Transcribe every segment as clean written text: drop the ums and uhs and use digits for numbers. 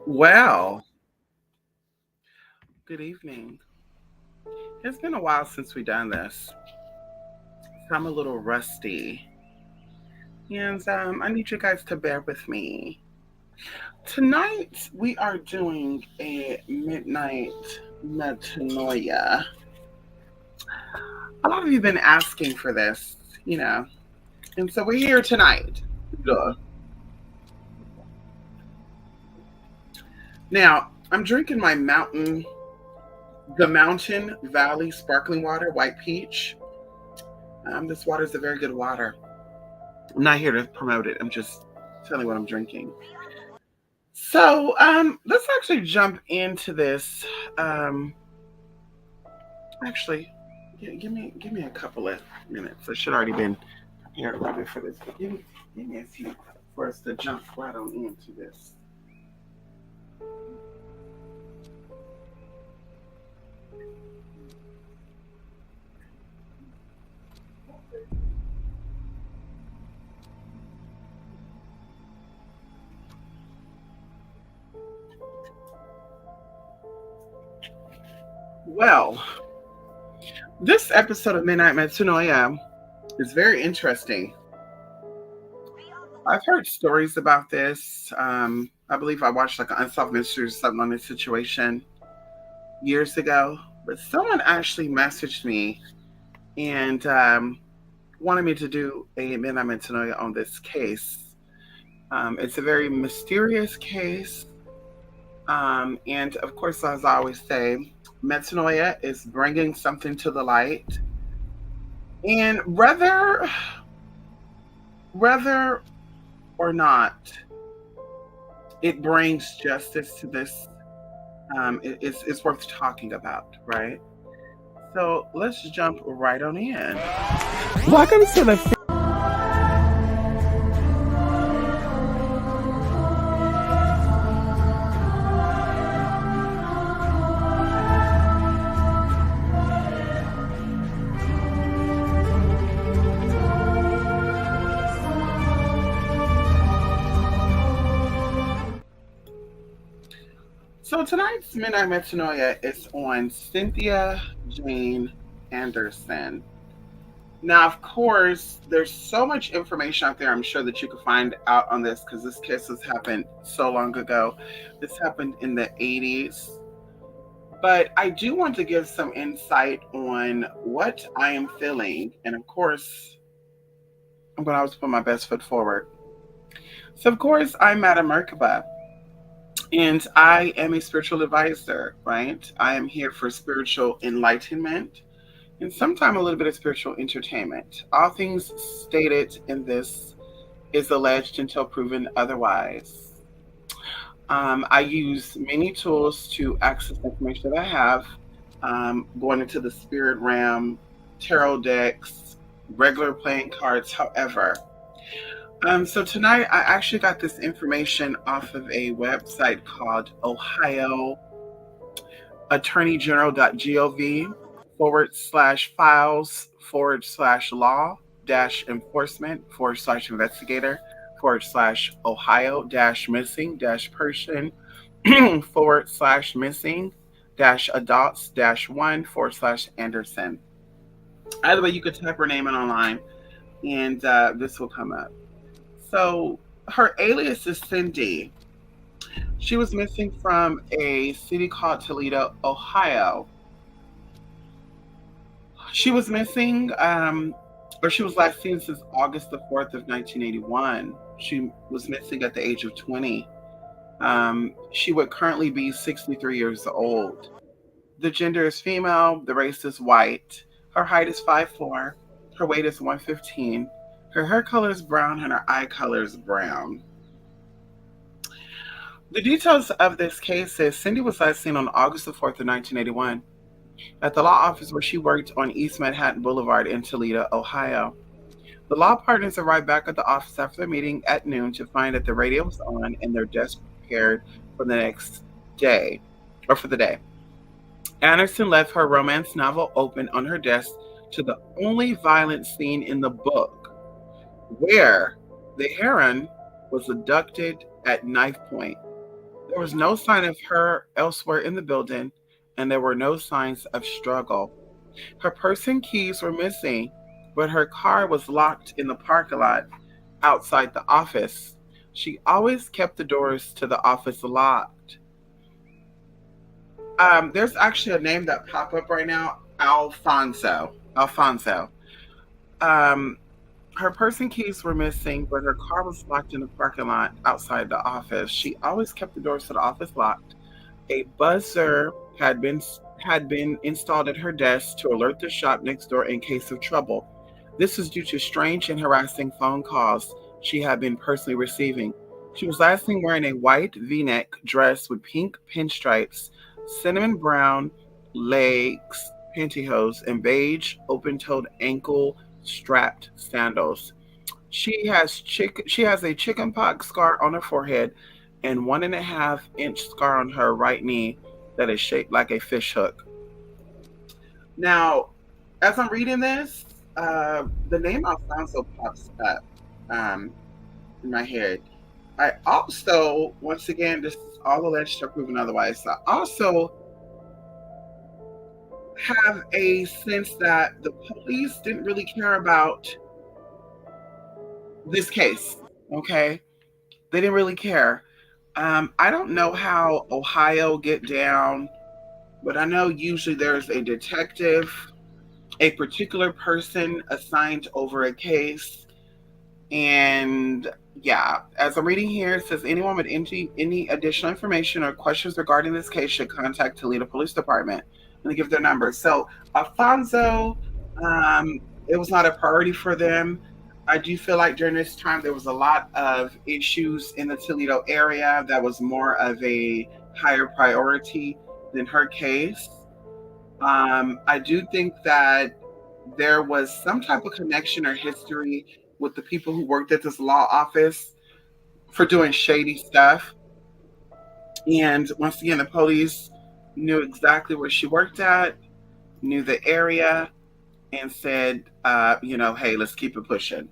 Well, good evening. It's been a while since we done this, so I'm a little rusty, and I need you guys to bear with me. Tonight we are doing a midnight metanoia. A lot of you have been asking for this, you know, and so we're here tonight. Duh. Now I'm drinking the Mountain Valley sparkling water, white peach. This water is a very good water. I'm not here to promote it. I'm just telling you what I'm drinking. So, let's actually jump into this. Um, actually, give me a couple of minutes. I should already been prepared a little bit for this, but give me a few for us to jump right on into this. Well, this episode of Midnight Metanoia is very interesting. I've heard stories about this. I believe I watched like an Unsolved Mystery or something on this situation years ago, but someone actually messaged me and wanted me to do a Midnight Metanoia on this case. It's a very mysterious case. And of course, as I always say, Metanoia is bringing something to the light. And whether or not it brings justice to this, it's worth talking about, right? So let's jump right on in. Welcome to the So tonight's Midnight Metanoia is on Cynthia Jane Anderson. Now, of course, there's so much information out there. I'm sure that you could find out on this because this case has happened so long ago. This happened in the 80s. But I do want to give some insight on what I am feeling. And of course, I'm going to always put my best foot forward. So, of course, I'm Madam Merkaba. And I am a spiritual advisor, right? I am here for spiritual enlightenment and sometimes a little bit of spiritual entertainment. All things stated in this is alleged until proven otherwise. I use many tools to access information that I have, going into the spirit realm, tarot decks, regular playing cards, however. So tonight I actually got this information off of a website called ohioattorneygeneral.gov /files/law enforcement /investigator /ohio missing person /missing adults -1 /Anderson. Either way, you could type her name in online and this will come up. So her alias is Cindy. She was missing from a city called Toledo, Ohio. She was missing, or she was last seen since August the 4th of 1981. She was missing at the age of 20. She would currently be 63 years old. The gender is female. The race is white. Her height is 5'4". Her weight is 115. Her hair color is brown and her eye color is brown. The details of this case is Cindy was last seen on August the 4th of 1981 at the law office where she worked on East Manhattan Boulevard in Toledo, Ohio. The law partners arrived back at the office after the meeting at noon to find that the radio was on and their desks prepared for the next day, or for the day. Anderson left her romance novel open on her desk to the only violent scene in the book, where the heroine was abducted at knife point. There was no sign of her elsewhere in the building, and there were no signs of struggle. Her purse and keys were missing, but her car was locked in the parking lot outside the office. She always kept the doors to the office locked. There's actually a name that pop up right now, Alfonso. Alfonso. Um, Her purse and keys were missing, but her car was locked in the parking lot outside the office. She always kept the doors to the office locked. A buzzer had been installed at her desk to alert the shop next door in case of trouble. This is due to strange and harassing phone calls she had been personally receiving. She was last seen wearing a white V-neck dress with pink pinstripes, cinnamon brown legs, pantyhose, and beige open-toed ankle strapped sandals. She has a chickenpox scar on her forehead and 1.5 inch scar on her right knee that is shaped like a fish hook. Now, as I'm reading this, the name Alfonso pops up um, in my head. I also, once again, this is all alleged or proven otherwise. I also have a sense that the police didn't really care about this case. Okay, they didn't really care. I don't know how Ohio get down, but I know usually there's a detective, a particular person assigned over a case. And yeah, as I'm reading here, it says anyone with any additional information or questions regarding this case should contact Toledo Police Department. And they give their number. So Alfonso, it was not a priority for them. I do feel like during this time there was a lot of issues in the Toledo area that was more of a higher priority than her case. I do think that there was some type of connection or history with the people who worked at this law office for doing shady stuff. And once again, the police knew exactly where she worked at, knew the area, and said, hey, let's keep it pushing.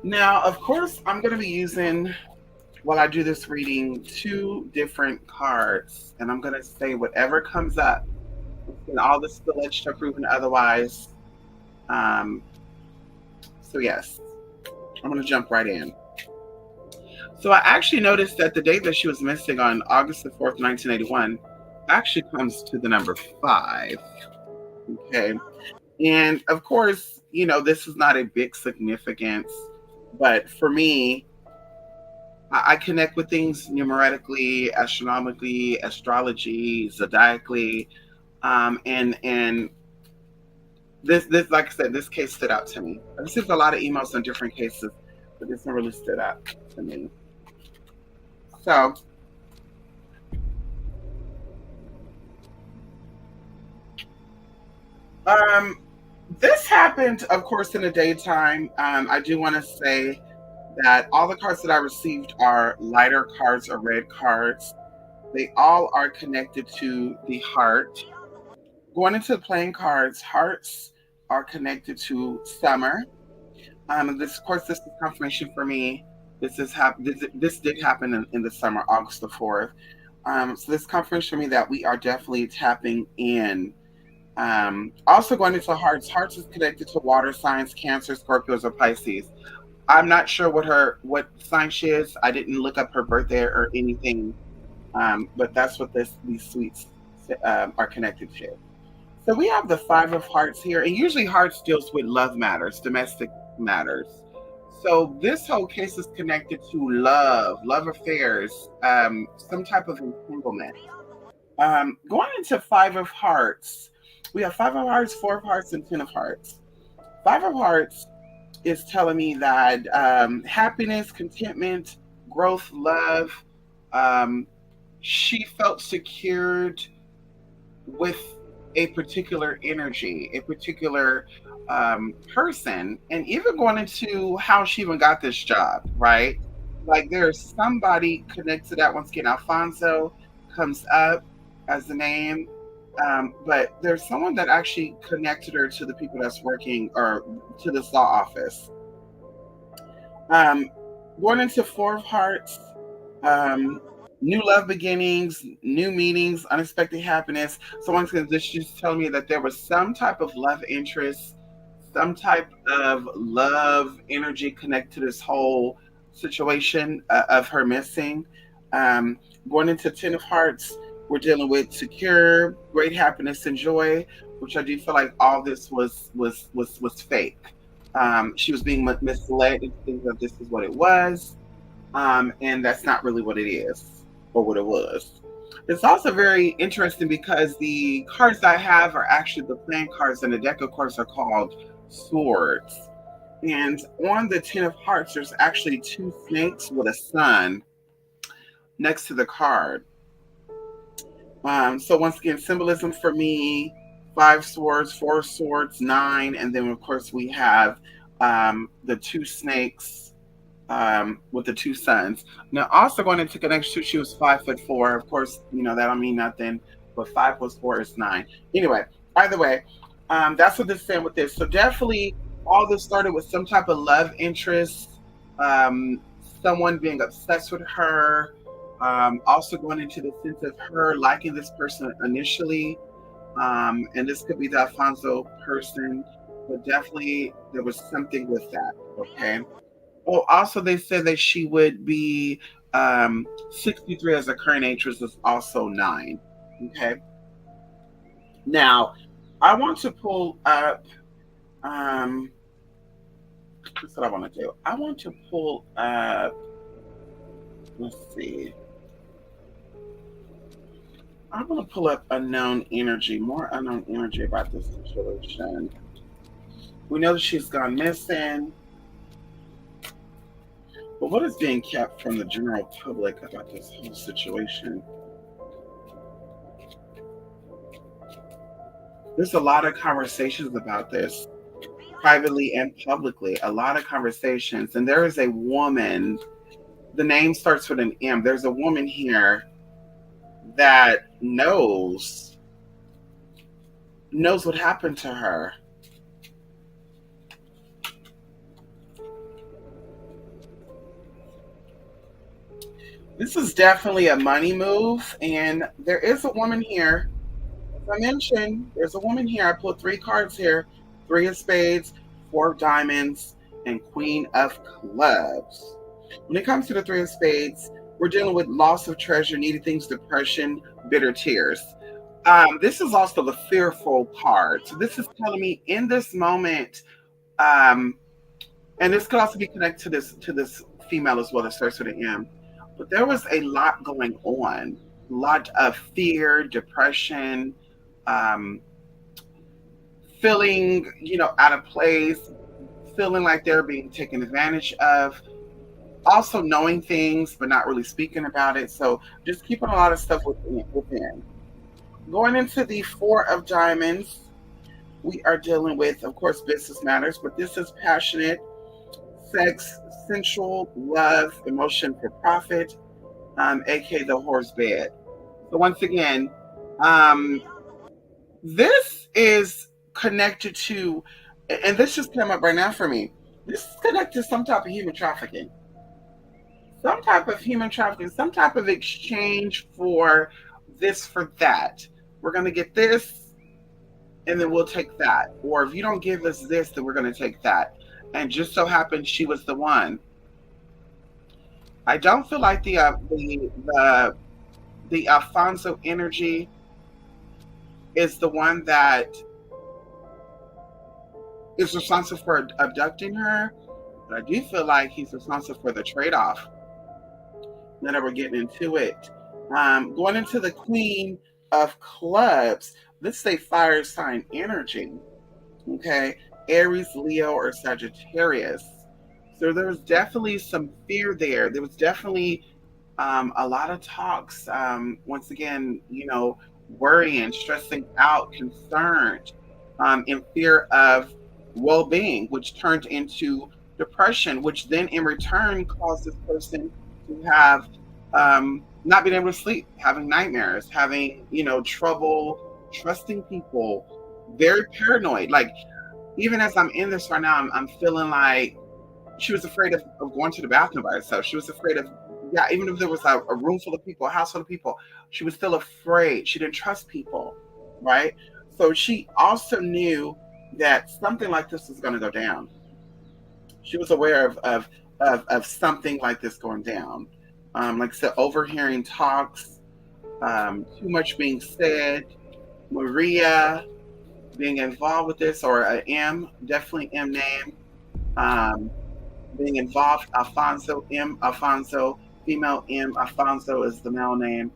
Now, of course, I'm going to be using, while I do this reading, two different cards. And I'm going to say whatever comes up. And all this is alleged or proven otherwise. Um, so, yes, I'm going to jump right in. So I actually noticed that the date that she was missing on August the 4th, 1981, actually comes to the number 5. Okay. And of course, this is not a big significance, but for me, I connect with things numerically, astronomically, astrology, zodiacally, and this, like I said, this case stood out to me. I received a lot of emails on different cases, but this one really stood out to me. So, this happened, of course, in the daytime. I do want to say that all the cards that I received are lighter cards or red cards. They all are connected to the heart. Going into the playing cards, hearts are connected to summer. Of course, this is confirmation for me. This did happen in the summer, August the 4th. So this confirmation for me that we are definitely tapping in. Also going into hearts. Hearts is connected to water signs, Cancer, Scorpios, or Pisces. I'm not sure what sign she is. I didn't look up her birthday or anything, but that's what these suites are connected to. So we have the 5 of Hearts here, and usually Hearts deals with love matters, domestic matters. So this whole case is connected to love affairs, some type of entanglement. Going into 5 of Hearts, we have 5 of Hearts, 4 of Hearts, and 10 of Hearts. 5 of Hearts is telling me that happiness, contentment, growth, love. She felt secured with a particular energy, a particular person, and even going into how she even got this job, right? Like there's somebody connected to that. Once again, Alfonso comes up as the name, but there's someone that actually connected her to the people that's working or to this law office. Um, Going into 4 of Hearts, new love beginnings, new meetings, unexpected happiness. So once again, this is telling me that there was some type of love interest, some type of love energy connect to this whole situation of her missing. Um, Going into Ten of Hearts, we're dealing with secure, great happiness and joy, which I do feel like all this was fake. She was being misled into thinking that this is what it was, and that's not really what it is or what it was. It's also very interesting because the cards I have are actually the playing cards, and the deck of cards are called swords. And on the Ten of Hearts, there's actually two snakes with a sun next to the card. So once again, symbolism for me: five swords, four swords, nine, and then of course we have the two snakes with the two sons. Now, also going into connection, she was 5'4". Of course, that don't mean nothing, but 5 plus 4 is 9. Anyway, either way, that's what this is saying with this. So definitely, all this started with some type of love interest, um, someone being obsessed with her. Also going into the sense of her liking this person initially, and this could be the Alfonso person, but definitely there was something with that. Okay. Oh, also they said that she would be 63 as a current age, which is also 9. Okay. Now, I want to pull up. Um, what's what I want to do? I want to pull up. Let's see. I want to pull up unknown energy, more unknown energy about this situation. We know that she's gone missing, but what is being kept from the general public about this whole situation? There's a lot of conversations about this, privately and publicly. A lot of conversations. And there is a woman, the name starts with an M. There's a woman here that knows what happened to her. This is definitely a money move. And there is a woman here. As I mentioned, there's a woman here. I pulled 3 cards here: Three of Spades, Four of Diamonds, and Queen of Clubs. When it comes to the Three of Spades, we're dealing with loss of treasure, needing things, depression, bitter tears. This is also the fearful card. So this is telling me in this moment, um, and this could also be connected to this female as well that starts with an M. But there was a lot going on, a lot of fear, depression, um, feeling out of place, feeling like they're being taken advantage of. Also knowing things but not really speaking about it. So just keeping a lot of stuff within. Going into the Four of Diamonds, we are dealing with, of course, business matters, but this is passionate, sex, sensual, love, emotion for profit, aka the horse bed. So once again, um, this is connected to, and this just came up right now for me. This is connected to some type of human trafficking, some type of exchange for this for that. We're going to get this and then we'll take that. Or if you don't give us this, then we're going to take that. And just so happens she was the one. I don't feel like the Alfonso energy is the one that is responsible for abducting her, but I do feel like he's responsible for the trade off. Now that we're getting into it, going into the Queen of Clubs, let's say fire sign energy. Okay, Aries, Leo, or Sagittarius. So there was definitely some fear there. There was definitely a lot of talks. Once again, worrying, stressing out, concerned, in fear of well being, which turned into depression, which then in return caused this person to have not being able to sleep, having nightmares, having, trouble trusting people, very paranoid. Like, even as I'm in this right now, I'm feeling like she was afraid of going to the bathroom by herself. She was afraid of Yeah, even if there was a room full of people, a house full of people, she was still afraid. She didn't trust people, right? So she also knew that something like this was going to go down. She was aware of something like this going down. Like I said, overhearing talks, too much being said, Maria being involved with this, or a M, definitely M name, um, being involved, Alfonso, M, Alfonso, female M, Alfonso is the male name.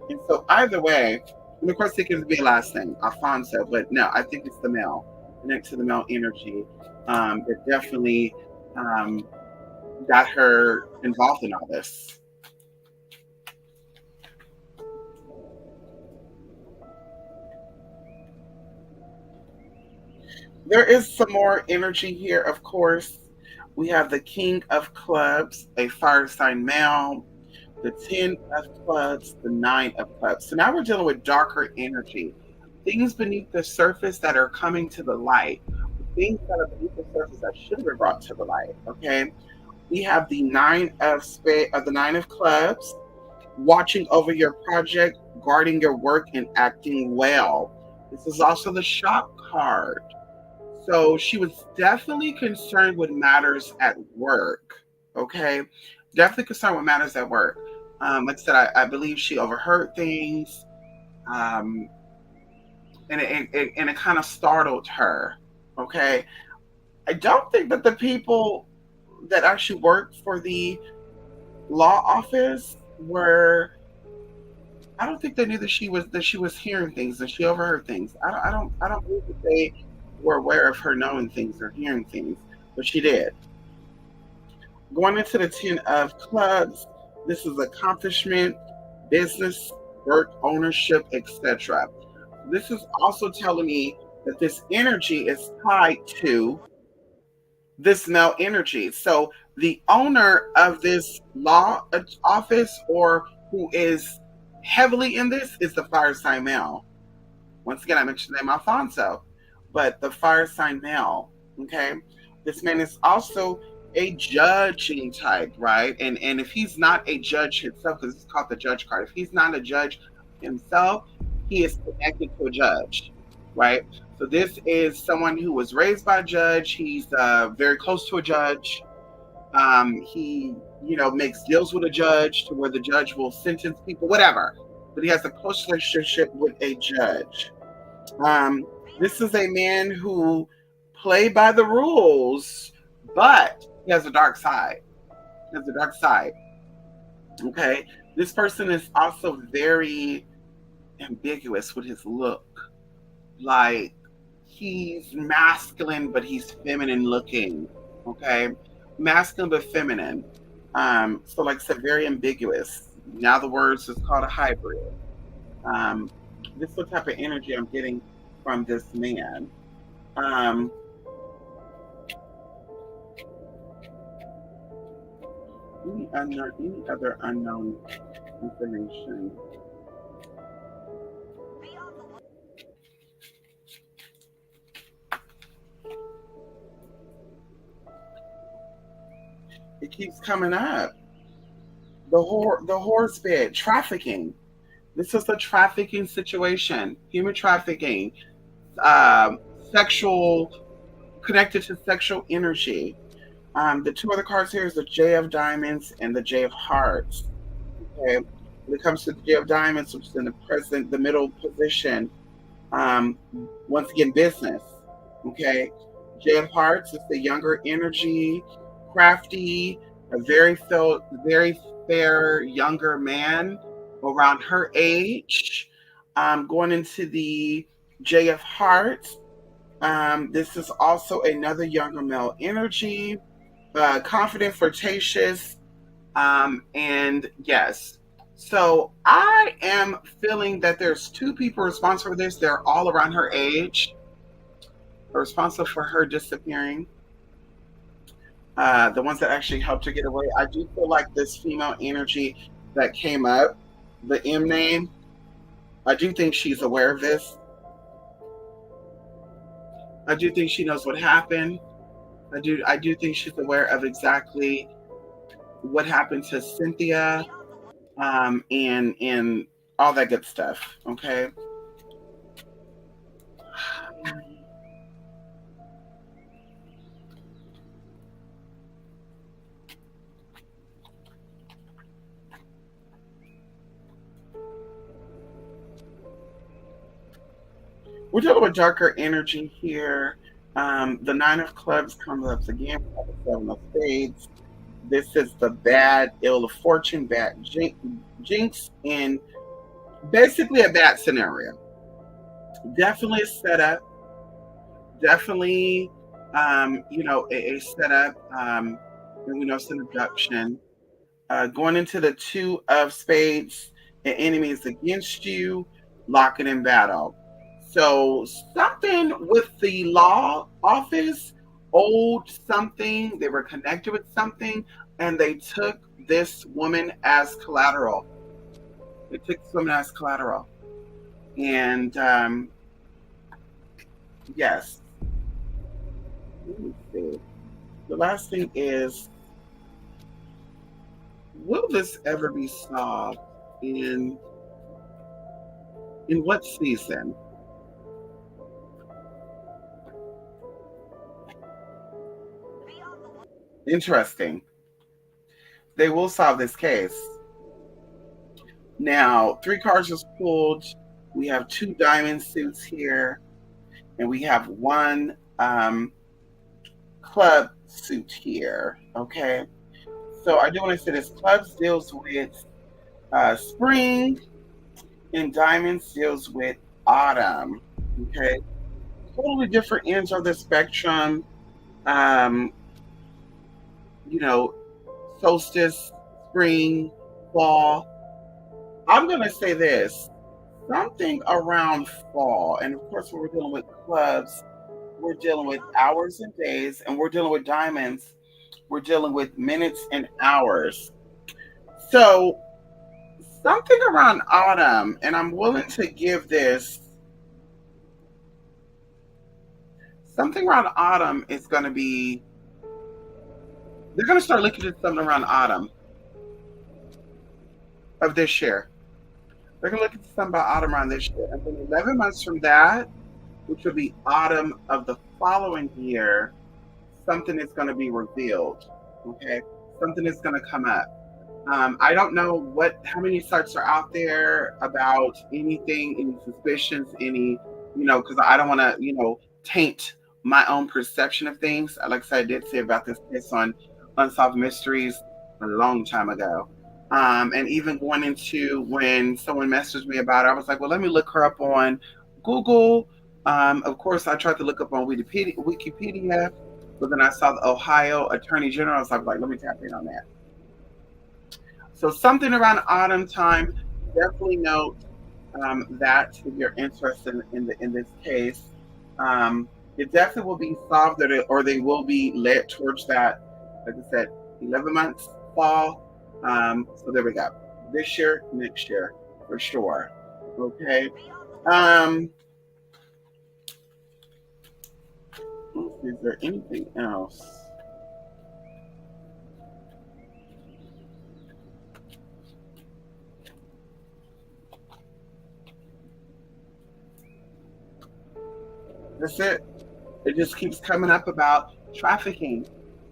And so either way, and of course it can be a last name, Alfonso, but no, I think it's the male, next to the male energy. It definitely um, got her involved in all this. There is some more energy here, of course. We have the King of Clubs, a fire sign male, the 10 of Clubs, the 9 of Clubs. So now we're dealing with darker energy, things beneath the surface that are coming to the light, things that are beneath the surface that should have been brought to the light. Okay, we have the the 9 of Clubs, watching over your project, guarding your work, and acting well. This is also the Shop card. So she was definitely concerned with matters at work. Okay. Definitely concerned with matters at work. Like I said, I believe she overheard things, um, and it kind of startled her. Okay. I don't think that the people that actually worked for the law office were. I don't think they knew that she was hearing things, that she overheard things. I don't believe that they were aware of her knowing things or hearing things, but she did. Going into the 10 of Clubs, this is accomplishment, business, work, ownership, etc. This is also telling me that this energy is tied to this male energy. So the owner of this law office, or who is heavily in this, is the fire sign male. Once again, I mentioned the name Alfonso, but the fire sign male. Okay, this man is also a judging type, right? And if he's not a judge himself, because it's called the judge card, if he's not a judge himself, he is connected to a judge, right? So this is someone who was raised by a judge. He's very close to a judge. He, makes deals with a judge to where the judge will sentence people, whatever. But he has a close relationship with a judge. Um, this is a man who played by the rules, but he has a dark side. He has a dark side. Okay. This person is also very ambiguous with his look. Like, he's masculine, but he's feminine looking. Okay. Masculine, but feminine. So like I said, very ambiguous. Now the words is called a hybrid. Um, this is the type of energy I'm getting from this man. Um, any other unknown information? It keeps coming up. The horse bed, trafficking. This is a trafficking situation, human trafficking, um, sexual, connected to sexual energy. The two other cards here is the J of Diamonds and the J of Hearts. Okay. When it comes to the J of Diamonds, which is in the middle position, um, once again, business. Okay. J of Hearts is the younger energy, crafty, a very fair younger man around her age. Going into the J of Hearts, this is also another younger male energy, confident, flirtatious, and yes. So I am feeling that there's two people responsible for this. They're all around her age, responsible for her disappearing. The ones that actually helped her get away. I do feel like this female energy that came up, the M name, I do think she's aware of this. I do think she knows what happened. I do think she's aware of exactly what happened to Cynthia, and all that good stuff. Okay. We're dealing with darker energy here. The Nine of Clubs comes up again. We have the Seven of Spades. This is the bad ill of fortune, bad jinx, and basically a bad scenario. Definitely a setup. Definitely, a setup. And we know it's an abduction. Going into the Two of Spades, an enemy is against you, locking in battle. So something with the law office, old something, they were connected with something, and they took this woman as collateral. They took this woman as collateral. And yes, let me see. The last thing is, will this ever be solved in what season? Interesting. They will solve this case. Now, three cards was pulled. We have two diamond suits here, and we have one club suit here. Okay. So I do want to say this clubs deals with spring, and diamonds deals with autumn. Okay. Totally different ends of the spectrum. Um, you know, solstice, spring, fall. I'm going to say this, something around fall. And of course, when we're dealing with clubs, we're dealing with hours and days, and we're dealing with diamonds, we're dealing with minutes and hours. So, something around autumn, and I'm willing to give this something around autumn is going to be, they're going to start looking at something around autumn of this year. They're going to look at something about autumn around this year. And then 11 months from that, which will be autumn of the following year, something is going to be revealed. Okay. Something is going to come up. I don't know how many sites are out there about anything, any suspicions, any, because I don't want to, taint my own perception of things. Like I said, I did say about this case on Unsolved Mysteries a long time ago. And even going into when someone messaged me about it, I was like, well, let me look her up on Google. Of course, I tried to look up on Wikipedia, but then I saw the Ohio Attorney General. So I was like, let me tap in on that. So something around autumn time. Definitely note that if you're interested in this case, it definitely will be solved, or they will be led towards that. Like I said, 11 months fall. So there we go. This year, next year, for sure. Okay. Is there anything else? That's it. It just keeps coming up about trafficking,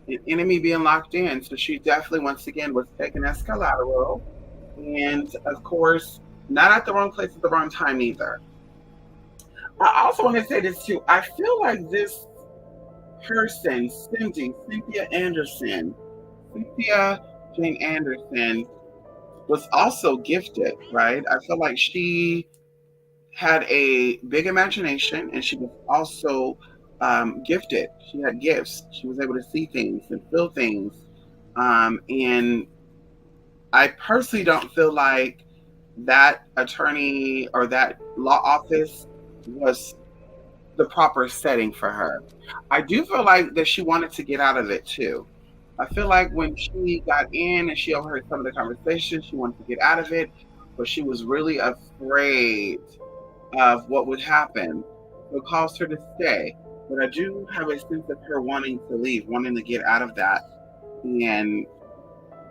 an enemy being locked in. So she definitely, once again, was taken as collateral. And of course, not at the wrong place at the wrong time either. I also want to say this too. I feel like this person, Cynthia Anderson, Cynthia Jane Anderson, was also gifted, right? I feel like she had a big imagination, and she was also gifted. She had gifts. She was able to see things and feel things. And I personally don't feel like that attorney or that law office was the proper setting for her. I do feel like that she wanted to get out of it too. I feel like when she got in and she overheard some of the conversation, she wanted to get out of it, but she was really afraid of what would happen. It caused her to stay. But I do have a sense of her wanting to leave, wanting to get out of that. And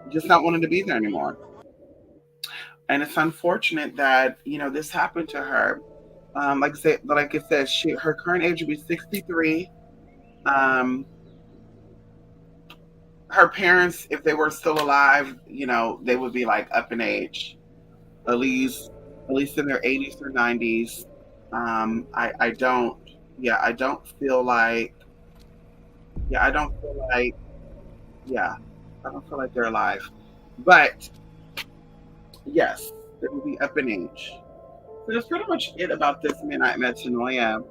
just not wanting to be there anymore. And it's unfortunate that this happened to her. Like I said, her current age would be 63. Um, her parents, if they were still alive, they would be like up in age, at least at least in their 80s or 90s. I don't, yeah, I don't feel like, yeah, I don't feel like, yeah, I don't feel like they're alive. But yes, they would be up in age. So that's pretty much it about this midnight metanoia.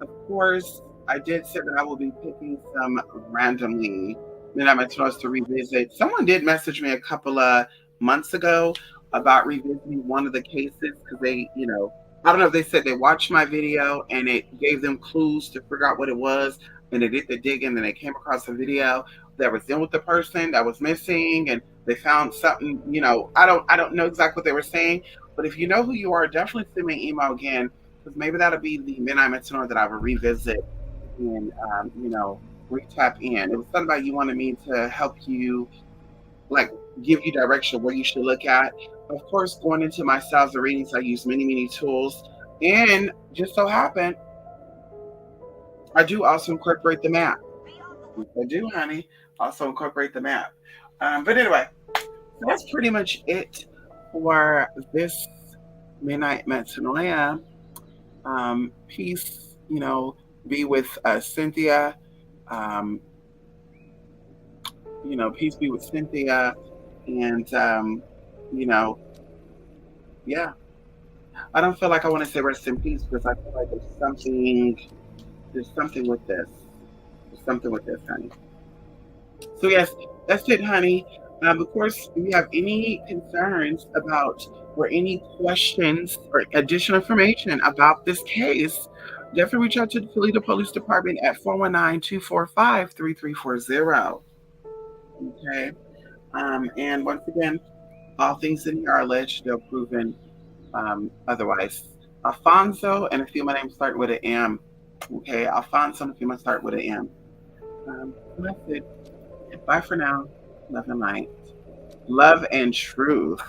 Of course, I did say that I will be picking some randomly midnight metanoias to revisit. Someone did message me a couple of months ago about revisiting one of the cases because I don't know if they said they watched my video and it gave them clues to figure out what it was, and they did the digging and they came across a video that was dealing with the person that was missing, and they found something. I don't know exactly what they were saying, but if you know who you are, definitely send me an email again because maybe that'll be the midnight metanol that I will revisit and retap in. It was something about you wanted me to help you, like, give you direction where you should look at. Of course, going into my styles of readings, I use many tools, and just so happen I do also incorporate the map. Yes, I do, honey. Also incorporate the map. But anyway, so that's pretty much it for this midnight metanoia. Peace, be with Cynthia. Um, peace be with Cynthia. And, yeah, I don't feel like I want to say rest in peace because I feel like there's something with this. There's something with this, honey. So, yes, that's it, honey. Of course, if you have any concerns about or any questions or additional information about this case, definitely reach out to the Toledo Police Department at 419-245-3340. Okay. And once again, all things in here are alleged, they're proven otherwise. Alfonso and a few of my names start with an M. Okay. Alfonso and a few of my start with an M. That's it. Bye for now. Love and light. Love and truth.